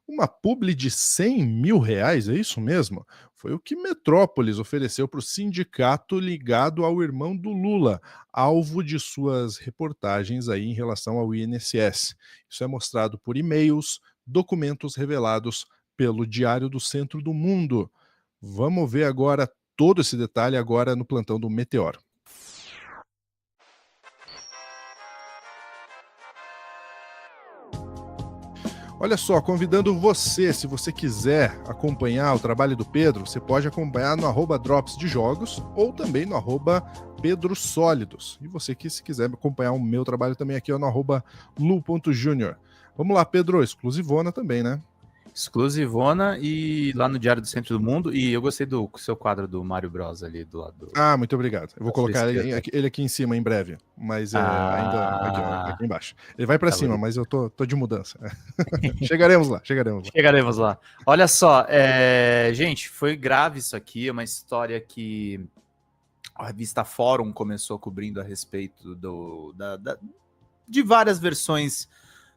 Uma publi de R$ 100.000, é isso mesmo? Foi o que Metrópolis ofereceu para o sindicato ligado ao irmão do Lula, alvo de suas reportagens aí em relação ao INSS. Isso é mostrado por e-mails, documentos revelados pelo Diário do Centro do Mundo. Vamos ver agora todo esse detalhe agora no plantão do Meteoro. Olha só, convidando você, se você quiser acompanhar o trabalho do Pedro, você pode acompanhar no @drops de jogos ou também no @pedrosólidos. E você que se quiser acompanhar o meu trabalho também aqui no @lu.junior. Vamos lá, Pedro, exclusivona também, né? Exclusivona e lá no Diário do Centro do Mundo. E eu gostei do seu quadro do Mario Bros ali do lado. Ah, muito obrigado. Eu vou colocar ele aqui em cima em breve, mas ainda aqui embaixo. Ele vai para cima, mas eu tô de mudança. Chegaremos lá. Chegaremos lá. Olha só, gente, foi grave isso aqui, é uma história que a revista Fórum começou cobrindo a respeito de várias versões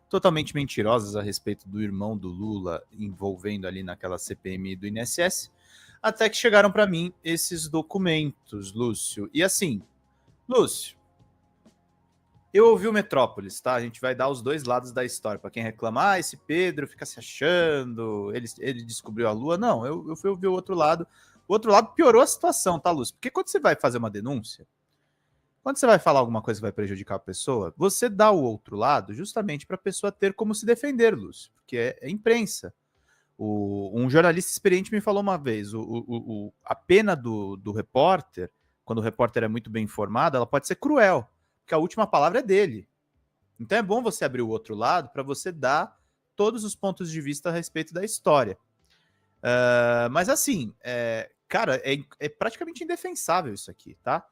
totalmente mentirosas a respeito do irmão do Lula envolvendo ali naquela CPMI do INSS, até que chegaram para mim esses documentos, Lúcio. E assim, Lúcio, eu ouvi o Metrópolis, tá? A gente vai dar os dois lados da história. Para quem reclama, esse Pedro fica se achando, ele descobriu a Lua. Não, eu fui ouvir o outro lado. O outro lado piorou a situação, tá, Lúcio? Porque quando você vai fazer uma denúncia, quando você vai falar alguma coisa que vai prejudicar a pessoa, você dá o outro lado justamente para a pessoa ter como se defender, Lúcio, porque é imprensa. Um jornalista experiente me falou uma vez, a pena do repórter, quando o repórter é muito bem informado, ela pode ser cruel, porque a última palavra é dele. Então é bom você abrir o outro lado para você dar todos os pontos de vista a respeito da história. Mas assim, cara, é praticamente indefensável isso aqui, tá?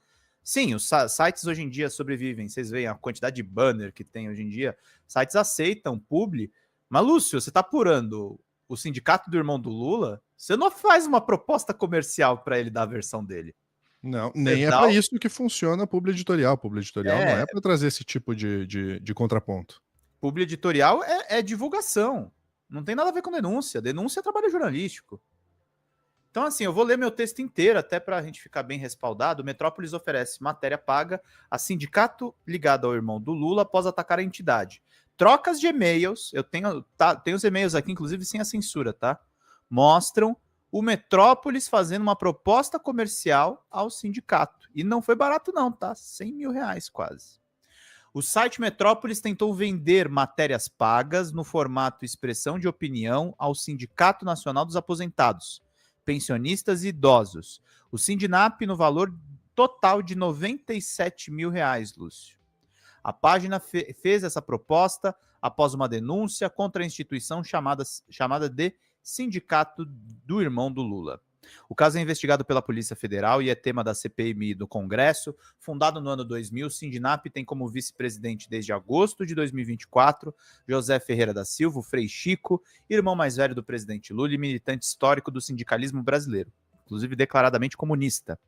Sim, os sites hoje em dia sobrevivem. Vocês veem a quantidade de banner que tem hoje em dia. Sites aceitam publi. Mas, Lúcio, você está apurando o sindicato do irmão do Lula? Você não faz uma proposta comercial para ele dar a versão dele. Não, nem é para isso que funciona a publi editorial. Publi editorial não é para trazer esse tipo de contraponto. Publi editorial é divulgação. Não tem nada a ver com denúncia. Denúncia é trabalho jornalístico. Então, assim, eu vou ler meu texto inteiro, até para a gente ficar bem respaldado. O Metrópolis oferece matéria paga a sindicato ligado ao irmão do Lula após atacar a entidade. Trocas de e-mails, eu tenho os e-mails aqui, inclusive sem a censura, tá? Mostram o Metrópolis fazendo uma proposta comercial ao sindicato. E não foi barato não, tá? R$100.000 quase. O site Metrópolis tentou vender matérias pagas no formato expressão de opinião ao Sindicato Nacional dos Aposentados, pensionistas e idosos. O Sindinap no valor total de R$97.000, Lúcio. A página fez essa proposta após uma denúncia contra a instituição chamada de Sindicato do Irmão do Lula. O caso é investigado pela Polícia Federal e é tema da CPMI do Congresso. Fundado no ano 2000, o Sindinap tem como vice-presidente desde agosto de 2024 José Ferreira da Silva, o Frei Chico, irmão mais velho do presidente Lula e militante histórico do sindicalismo brasileiro, inclusive declaradamente comunista.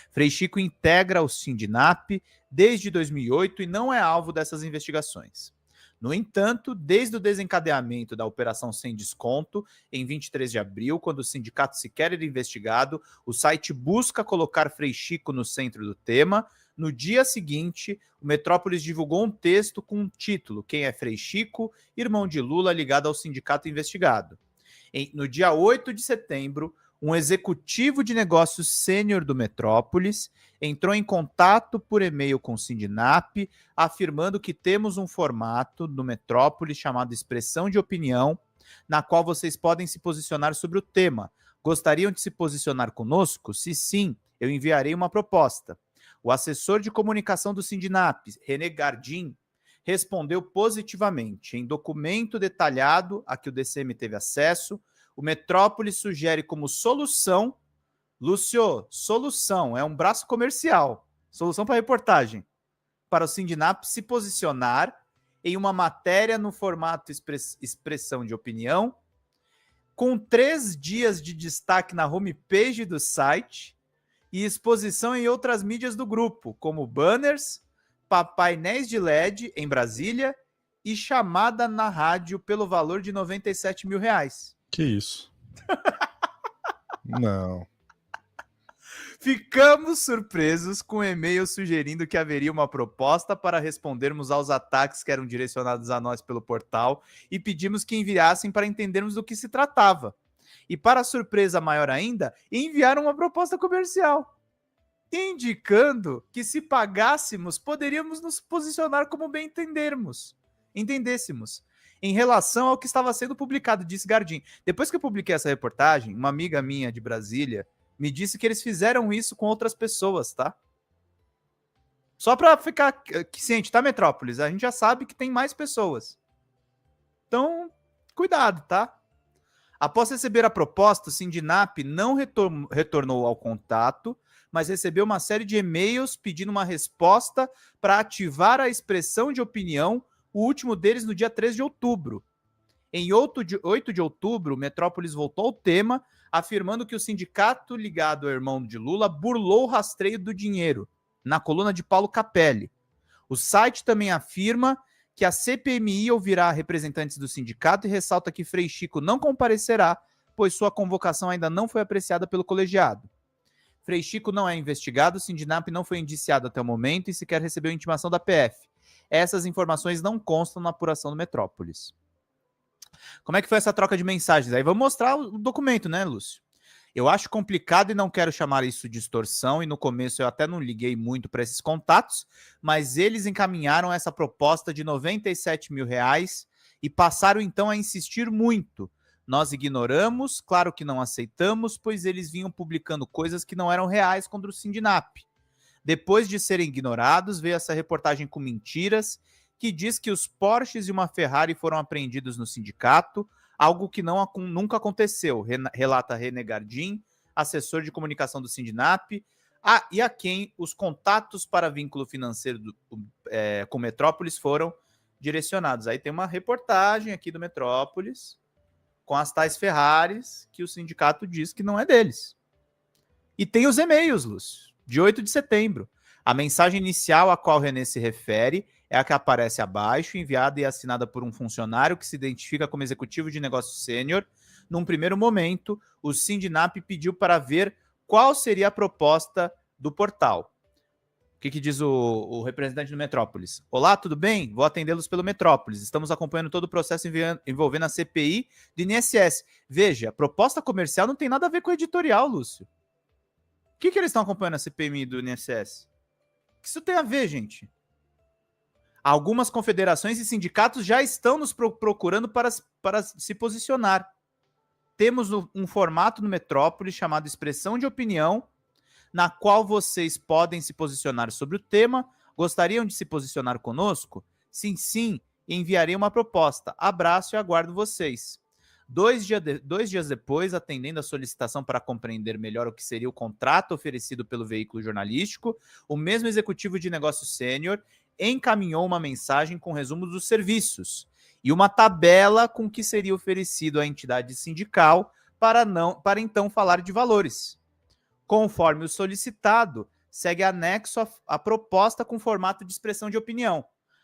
Frei Chico integra o Sindinap desde 2008 e não é alvo dessas investigações. No entanto, desde o desencadeamento da Operação Sem Desconto, em 23 de abril, quando o sindicato sequer era investigado, o site busca colocar Frei Chico no centro do tema. No dia seguinte, o Metrópolis divulgou um texto com o título Quem é Frei Chico? Irmão de Lula ligado ao sindicato investigado. No dia 8 de setembro, um executivo de negócios sênior do Metrópolis entrou em contato por e-mail com o Sindinap, afirmando que temos um formato no Metrópolis chamado Expressão de Opinião, na qual vocês podem se posicionar sobre o tema. Gostariam de se posicionar conosco? Se sim, eu enviarei uma proposta. O assessor de comunicação do Sindinap, René Gardim, respondeu positivamente. Em documento detalhado a que o DCM teve acesso, o Metrópolis sugere como solução, Lúcio, solução, é um braço comercial, solução para reportagem, para o Sindinap se posicionar em uma matéria no formato expressão de opinião, com 3 dias de destaque na homepage do site e exposição em outras mídias do grupo, como banners, painéis de LED em Brasília e chamada na rádio pelo valor de R$97 mil. Que isso? Não. Ficamos surpresos com o e-mail sugerindo que haveria uma proposta para respondermos aos ataques que eram direcionados a nós pelo portal e pedimos que enviassem para entendermos do que se tratava. E para surpresa maior ainda, enviaram uma proposta comercial, indicando que se pagássemos, poderíamos nos posicionar como bem entendêssemos. Em relação ao que estava sendo publicado, disse Gardim. Depois que eu publiquei essa reportagem, uma amiga minha de Brasília me disse que eles fizeram isso com outras pessoas, tá? Só para ficar ciente, tá, Metrópolis? A gente já sabe que tem mais pessoas. Então, cuidado, tá? Após receber a proposta, o Sindinap não retornou ao contato, mas recebeu uma série de e-mails pedindo uma resposta para ativar a expressão de opinião, o último deles no dia 3 de outubro. Em 8 de outubro, o Metrópolis voltou ao tema, afirmando que o sindicato ligado ao irmão de Lula burlou o rastreio do dinheiro, na coluna de Paulo Capelli. O site também afirma que a CPMI ouvirá representantes do sindicato e ressalta que Frei Chico não comparecerá, pois sua convocação ainda não foi apreciada pelo colegiado. Frei Chico não é investigado, o Sindinap não foi indiciado até o momento e sequer recebeu intimação da PF. Essas informações não constam na apuração do Metrópolis. Como é que foi essa troca de mensagens? Aí vamos mostrar o documento, né, Lúcio? Eu acho complicado e não quero chamar isso de extorsão, e no começo eu até não liguei muito para esses contatos, mas eles encaminharam essa proposta de R$97 mil e passaram então a insistir muito. Nós ignoramos, claro que não aceitamos, pois eles vinham publicando coisas que não eram reais contra o Sindinap. Depois de serem ignorados, veio essa reportagem com mentiras, que diz que os Porsches e uma Ferrari foram apreendidos no sindicato, algo que nunca aconteceu, relata René Gardim, assessor de comunicação do Sindinap, e a quem os contatos para vínculo financeiro com Metrópolis foram direcionados. Aí tem uma reportagem aqui do Metrópolis, com as tais Ferraris, que o sindicato diz que não é deles. E tem os e-mails, Lúcio, de 8 de setembro. A mensagem inicial a qual René se refere é a que aparece abaixo, enviada e assinada por um funcionário que se identifica como executivo de negócio sênior. Num primeiro momento, o Sindinap pediu para ver qual seria a proposta do portal. O que diz o representante do Metrópolis? Olá, tudo bem? Vou atendê-los pelo Metrópolis. Estamos acompanhando todo o processo envolvendo a CPI do INSS. Veja, a proposta comercial não tem nada a ver com o editorial, Lúcio. O que eles estão acompanhando a CPI do INSS? O que isso tem a ver, gente? Algumas confederações e sindicatos já estão nos procurando para se posicionar. Temos um formato no Metrópolis chamado Expressão de Opinião, na qual vocês podem se posicionar sobre o tema. Gostariam de se posicionar conosco? Sim, enviarei uma proposta. Abraço e aguardo vocês. 2 dias depois, atendendo a solicitação para compreender melhor o que seria o contrato oferecido pelo veículo jornalístico, o mesmo executivo de negócio sênior encaminhou uma mensagem com resumo dos serviços e uma tabela com o que seria oferecido à entidade sindical para então falar de valores. Conforme o solicitado, segue anexo a proposta com formato de expressão de opinião.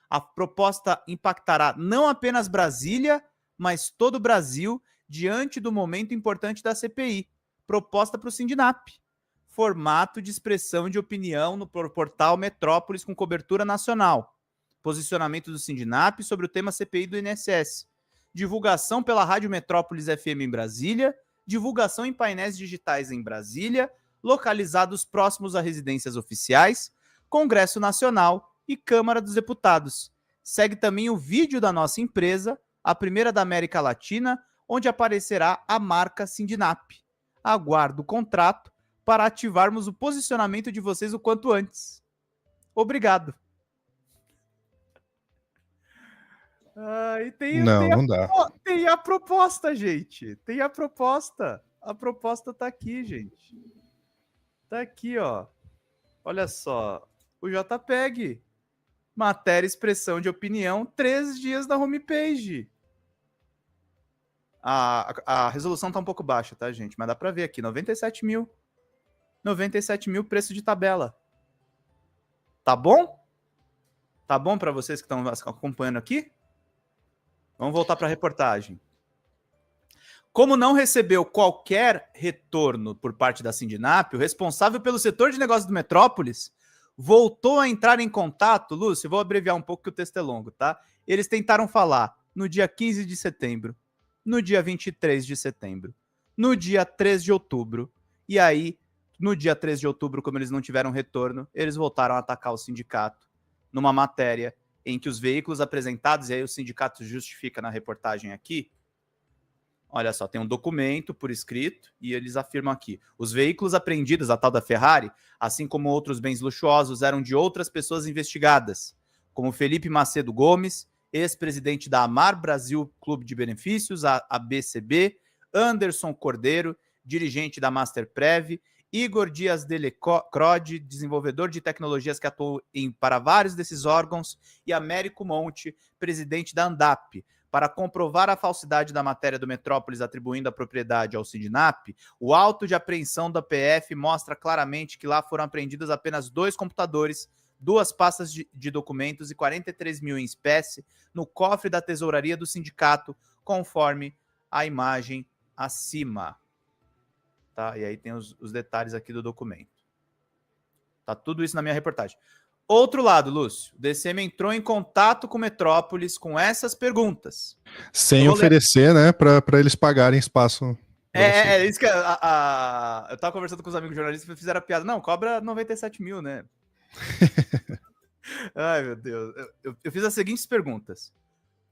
A proposta impactará não apenas Brasília, mas todo o Brasil diante do momento importante da CPI. Proposta para o Sindinap. Formato de expressão de opinião no portal Metrópolis com cobertura nacional. Posicionamento do Sindinap sobre o tema CPI do INSS. Divulgação pela Rádio Metrópolis FM em Brasília. Divulgação em painéis digitais em Brasília, localizados próximos a residências oficiais, Congresso Nacional e Câmara dos Deputados. Segue também o vídeo da nossa empresa, a primeira da América Latina, onde aparecerá a marca Sindinap. Aguardo o contrato para ativarmos o posicionamento de vocês o quanto antes. Obrigado. Não dá. Tem a proposta, gente. Tem a proposta. A proposta tá aqui, gente. Tá aqui, ó. Olha só. O JPEG. Matéria, expressão de opinião, 3 dias na homepage. A resolução tá um pouco baixa, tá, gente? Mas dá pra ver aqui, 97 mil. 97 mil preço de tabela. Tá bom? Tá bom pra vocês que estão acompanhando aqui? Vamos voltar para a reportagem. Como não recebeu qualquer retorno por parte da Sindinap, o responsável pelo setor de negócios do Metrópolis voltou a entrar em contato. Lúcio, vou abreviar um pouco que o texto é longo, tá? Eles tentaram falar no dia 15 de setembro, no dia 23 de setembro, no dia 3 de outubro. E aí, no dia 3 de outubro, como eles não tiveram retorno, eles voltaram a atacar o sindicato numa matéria em que os veículos apresentados, e aí o sindicato justifica na reportagem aqui, olha só, tem um documento por escrito e eles afirmam aqui: os veículos apreendidos, a tal da Ferrari, assim como outros bens luxuosos, eram de outras pessoas investigadas, como Felipe Macedo Gomes, ex-presidente da Amar Brasil Clube de Benefícios, a BCB, Anderson Cordeiro, dirigente da Masterprev, Igor Dias Delecrode, desenvolvedor de tecnologias que atuou para vários desses órgãos, e Américo Monte, presidente da ANDAP. Para comprovar a falsidade da matéria do Metrópolis atribuindo a propriedade ao Sindinap, o auto de apreensão da PF mostra claramente que lá foram apreendidos apenas 2 computadores, 2 pastas de documentos e 43 mil em espécie no cofre da tesouraria do sindicato, conforme a imagem acima. Tá? E aí tem os detalhes aqui do documento. Tá tudo isso na minha reportagem. Outro lado, Lúcio, o DCM entrou em contato com o Metrópolis com essas perguntas. Sem oferecer, né, para eles pagarem espaço. É isso que eu tava conversando com os amigos jornalistas e fizeram a piada. Não, cobra 97 mil, né? Ai, meu Deus. Eu fiz as seguintes perguntas.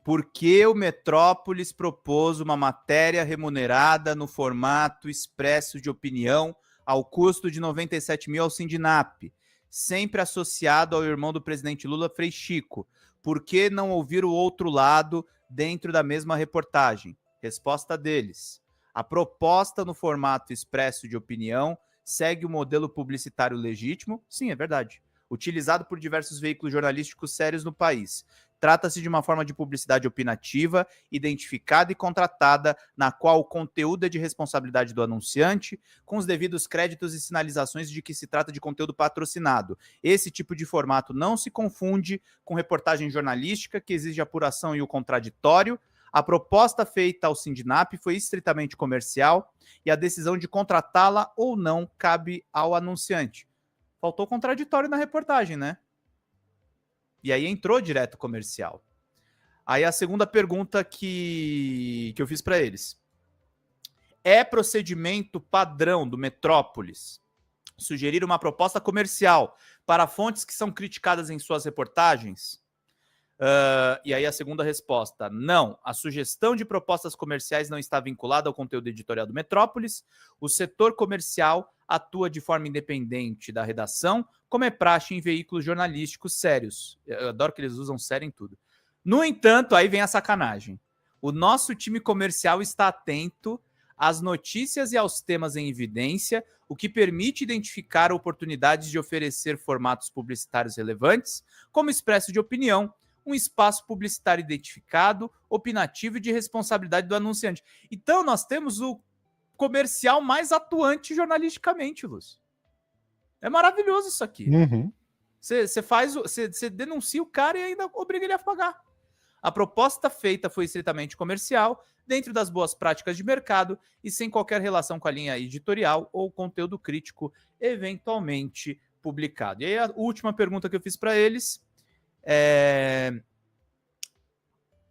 Por que o Metrópolis propôs uma matéria remunerada no formato expresso de opinião ao custo de 97 mil ao Sindinap, sempre associado ao irmão do presidente Lula, Frei Chico? Por que não ouvir o outro lado dentro da mesma reportagem? Resposta deles: a proposta no formato expresso de opinião segue o modelo publicitário legítimo, sim, é verdade, utilizado por diversos veículos jornalísticos sérios no país. Trata-se de uma forma de publicidade opinativa, identificada e contratada, na qual o conteúdo é de responsabilidade do anunciante, com os devidos créditos e sinalizações de que se trata de conteúdo patrocinado. Esse tipo de formato não se confunde com reportagem jornalística, que exige apuração e o contraditório. A proposta feita ao Sindinap foi estritamente comercial e a decisão de contratá-la ou não cabe ao anunciante. Faltou contraditório na reportagem, né? E aí entrou direto comercial. Aí a segunda pergunta que eu fiz para eles: é procedimento padrão do Metrópolis sugerir uma proposta comercial para fontes que são criticadas em suas reportagens? E aí a segunda resposta: não, a sugestão de propostas comerciais não está vinculada ao conteúdo editorial do Metrópolis. O setor comercial atua de forma independente da redação, como é praxe em veículos jornalísticos sérios. Eu adoro que eles usam sério em tudo. No entanto, aí vem a sacanagem. O nosso time comercial está atento às notícias e aos temas em evidência, o que permite identificar oportunidades de oferecer formatos publicitários relevantes, como expresso de opinião, um espaço publicitário identificado, opinativo e de responsabilidade do anunciante. Então, nós temos o comercial mais atuante jornalisticamente, Lúcio. É maravilhoso isso aqui. Você denuncia o cara e ainda obriga ele a pagar. A proposta feita foi estritamente comercial, dentro das boas práticas de mercado e sem qualquer relação com a linha editorial ou conteúdo crítico eventualmente publicado. E aí a última pergunta que eu fiz para eles é: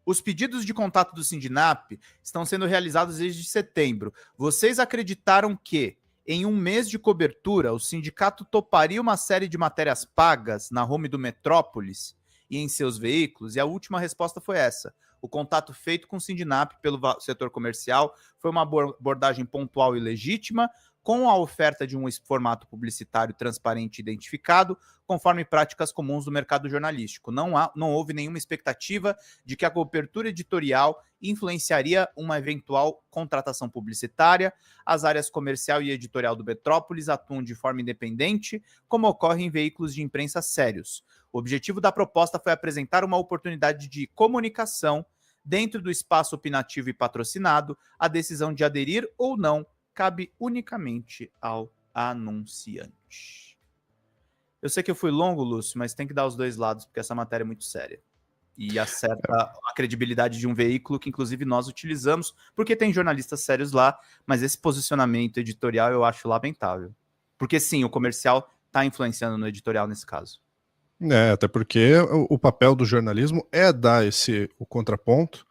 os pedidos de contato do Sindinap estão sendo realizados desde setembro. Vocês acreditaram que, em um mês de cobertura, o sindicato toparia uma série de matérias pagas na home do Metrópolis e em seus veículos? E a última resposta foi essa: o contato feito com o Sindinap pelo setor comercial foi uma abordagem pontual e legítima, com a oferta de um formato publicitário transparente e identificado, conforme práticas comuns do mercado jornalístico. Não houve nenhuma expectativa de que a cobertura editorial influenciaria uma eventual contratação publicitária. As áreas comercial e editorial do Metrópolis atuam de forma independente, como ocorre em veículos de imprensa sérios. O objetivo da proposta foi apresentar uma oportunidade de comunicação dentro do espaço opinativo e patrocinado. A decisão de aderir ou não cabe unicamente ao anunciante. Eu sei que eu fui longo, Lúcio, mas tem que dar os dois lados, porque essa matéria é muito séria. e acerta a credibilidade de um veículo que, inclusive, nós utilizamos, porque tem jornalistas sérios lá, mas esse posicionamento editorial eu acho lamentável. Porque, sim, o comercial está influenciando no editorial nesse caso. Até porque o papel do jornalismo é dar o contraponto,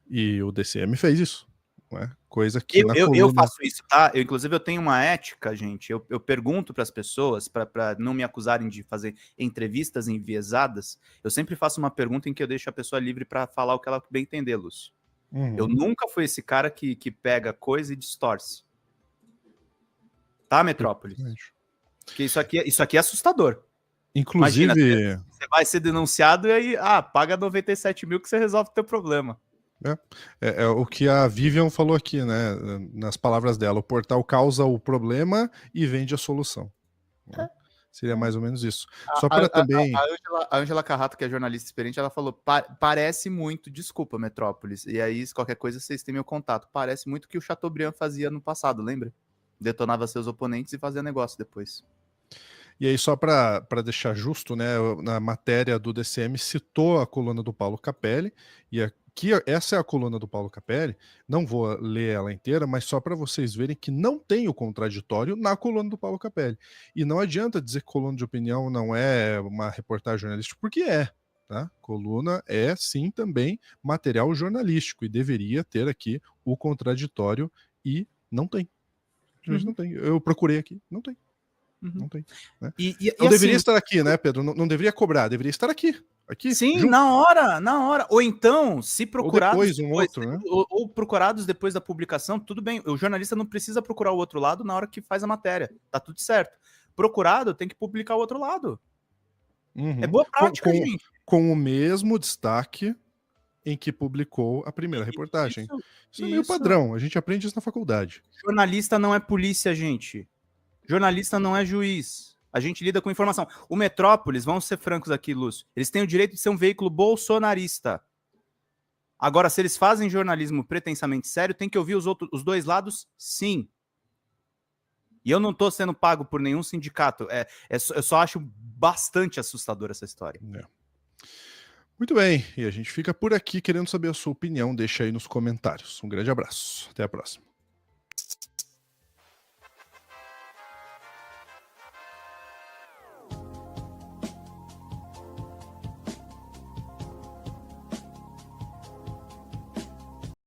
e o DCM fez isso, né? Coisa que na coluna... Eu faço isso, tá? Inclusive, eu tenho uma ética, gente. Eu pergunto para as pessoas, para não me acusarem de fazer entrevistas enviesadas, eu sempre faço uma pergunta em que eu deixo a pessoa livre para falar o que ela bem entender, Lúcio. Eu nunca fui esse cara que pega coisa e distorce. Tá, Metrópolis? Porque isso aqui é assustador. Inclusive... Imagina, você vai ser denunciado e aí, paga 97 mil que você resolve o teu problema. É o que a Vivian falou aqui, né? Nas palavras dela, o portal causa o problema e vende a solução. Né? Seria mais ou menos isso. Só para também... A Ângela Carrato, que é jornalista experiente, ela falou, parece muito, desculpa, Metrópolis, e aí, se qualquer coisa, vocês têm meu contato, parece muito o que o Chateaubriand fazia no passado, lembra? Detonava seus oponentes e fazia negócio depois. E aí, só para deixar justo, né, na matéria do DCM citou a coluna do Paulo Capelli, e aqui essa é a coluna do Paulo Capelli, não vou ler ela inteira, mas só para vocês verem que não tem o contraditório na coluna do Paulo Capelli. E não adianta dizer que coluna de opinião não é uma reportagem jornalística, porque é. Tá? Coluna é, sim, também material jornalístico, e deveria ter aqui o contraditório, e não tem. Não tem. Eu procurei aqui, não tem. Não tem. Né? Não deveria estar aqui, né, Pedro? Não deveria cobrar, deveria estar aqui. Sim, junto. na hora. Ou então, se procurados ou procurados depois da publicação, tudo bem. O jornalista não precisa procurar o outro lado na hora que faz a matéria. Tá tudo certo. Procurado tem que publicar o outro lado. É boa prática, gente. Com o mesmo destaque em que publicou a primeira reportagem. Isso é meio padrão, a gente aprende isso na faculdade. Jornalista não é polícia, gente. Jornalista não é juiz. A gente lida com informação. O Metrópolis, vamos ser francos aqui, Lúcio, eles têm o direito de ser um veículo bolsonarista. Agora, se eles fazem jornalismo pretensamente sério, tem que ouvir os dois lados, sim. E eu não estou sendo pago por nenhum sindicato. Eu só acho bastante assustadora essa história. Muito bem, e a gente fica por aqui querendo saber a sua opinião. Deixa aí nos comentários. Um grande abraço. Até a próxima.